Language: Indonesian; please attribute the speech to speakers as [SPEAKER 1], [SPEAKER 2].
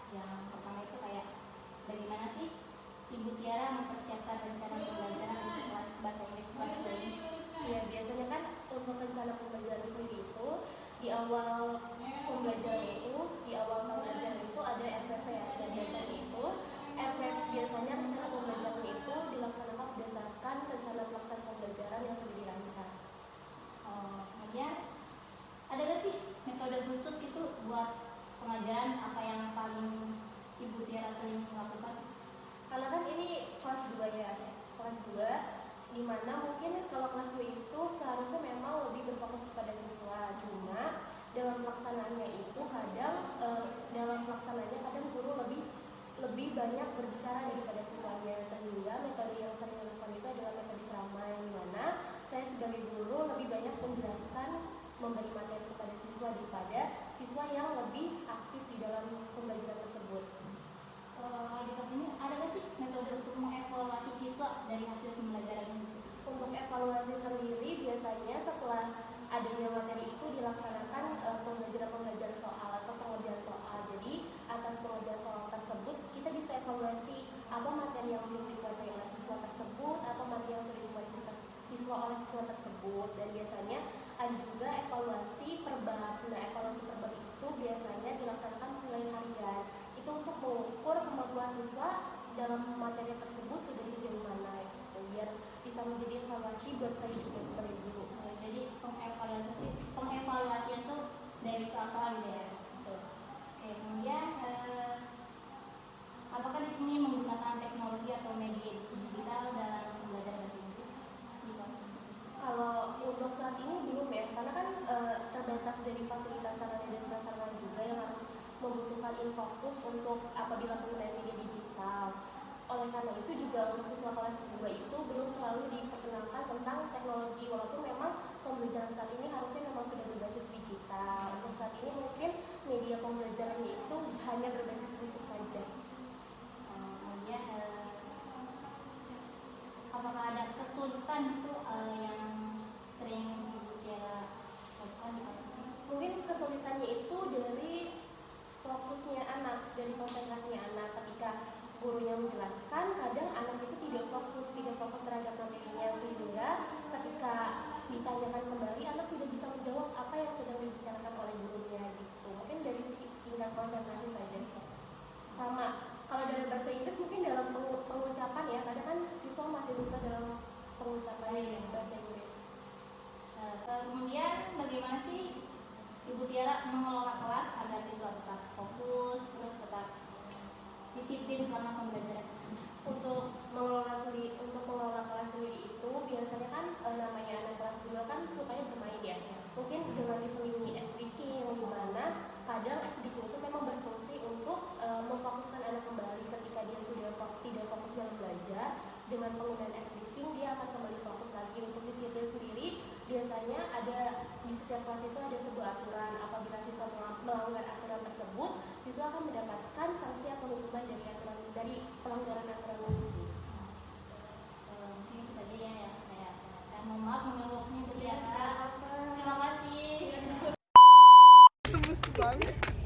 [SPEAKER 1] Yang pertama itu kayak bagaimana sih Ibu Tiara mempersiapkan rencana pembelajaran untuk kelas bahasa Inggris kelas 2 ini?
[SPEAKER 2] Ya, biasanya kan untuk rencana pembelajaran sendiri itu di awal pembelajaran itu, di awal pembelajaran itu ada RPP ya. Dan biasanya itu biasanya rencana pembelajaran itu dilaksanakan berdasarkan rencana pelaksanaan pembelajaran yang sudah dirancang.
[SPEAKER 1] Kemudian ada gak sih metode khusus itu buat pengajaran apa yang paling Ibu Tiara sering lakukan?
[SPEAKER 2] Karena kan ini kelas 2 ya, kelas 2 dimana mungkin kalau kelas 2 itu seharusnya memang lebih berfokus kepada siswa, cuma dalam pelaksanaannya itu kadang guru lebih banyak berbicara daripada siswanya, sehingga metode yang sering dilakukan itu adalah metode ceramah, yang dimana saya sebagai guru lebih banyak menjelaskan, memberi materi kepada siswa daripada siswa yang lebih aktif di dalam pembelajaran tersebut.
[SPEAKER 1] Di kelas ini ada nggak sih metode untuk mengevaluasi siswa dari hasil pembelajaran ini?
[SPEAKER 2] Untuk evaluasi sendiri biasanya setelah adanya materi itu dilaksanakan pembelajaran soal atau pengerjaan soal. Jadi atas pengerjaan soal tersebut kita bisa evaluasi apa materi yang belum dikuasai oleh siswa tersebut, apa materi yang sudah dikuasai siswa oleh siswa tersebut, dan biasanya ada juga evaluasi per bab. Nah, evaluasi per bab itu biasanya dilaksanakan penilaian harian. Itu untuk mengukur kemampuan siswa dalam materi tersebut sudah sejauh mana gitu, biar bisa menjadi evaluasi buat saya juga sebagai guru.
[SPEAKER 1] Jadi pengevaluasian itu dari soal-soal gitu ya.
[SPEAKER 2] Betul.
[SPEAKER 1] Oke, kemudian apakah di sini menggunakan teknologi atau media digital dalam belajar bahasa Inggris di kelas ini?
[SPEAKER 2] Kalau untuk saat ini belum ya, karena kan terbatas dari fasilitas sarana dan prasarana juga yang harus membutuhkan infokus untuk apabila penggunaan media digital. Oleh karena itu juga untuk siswa kelas 2 itu belum terlalu diperkenalkan tentang teknologi, walaupun memang pembelajaran saat ini harusnya memang sudah berbasis digital. Untuk saat ini mungkin media pembelajarannya itu hanya berbasis buku saja.
[SPEAKER 1] Kemudian apakah ada kesulitan itu yang sering Ibu Tiara lakukan di kelas ini?
[SPEAKER 2] Mungkin kesulitannya itu dari fokusnya anak, dari konsentrasinya anak. Ketika gurunya menjelaskan, kadang anak itu tidak fokus terhadap materinya, sehingga ketika ditanyakan kembali anak tidak bisa menjawab apa yang sedang dibicarakan oleh gurunya gitu. Mungkin dari tingkat konsentrasi saja. Sama kalau dalam bahasa Inggris mungkin dalam pengucapan ya, kadang kan siswa masih susah dalam pengucapan bahasa Inggris.
[SPEAKER 1] Kemudian bagaimana sih Ibu Tiara mengelola kelas agar siswa tetap fokus, terus tetap disiplin selama pembelajaran?
[SPEAKER 2] Untuk mengelola kelas sendiri itu biasanya kan namanya anak kelas 2 kan sukanya bermain ya. Mungkin dengan diselingi speaking, yang dimana kadang speaking itu memang berfungsi untuk memfokuskan anak kembali ketika dia sudah tidak fokus dalam belajar. Dengan penggunaan speaking dia akan kembali fokus lagi. Untuk disiplin sendiri biasanya ada di setiap kelas itu ada sebuah aturan. Apabila siswa melanggar aturan tersebut, siswa akan mendapatkan sanksi atau hukuman dari pelanggaran aturan tersebut.
[SPEAKER 1] Mungkin itu saja ya yang saya tanyakan. Mohon maaf mengganggu Ibu Tiara. Terima kasih.
[SPEAKER 2] Tembus banget.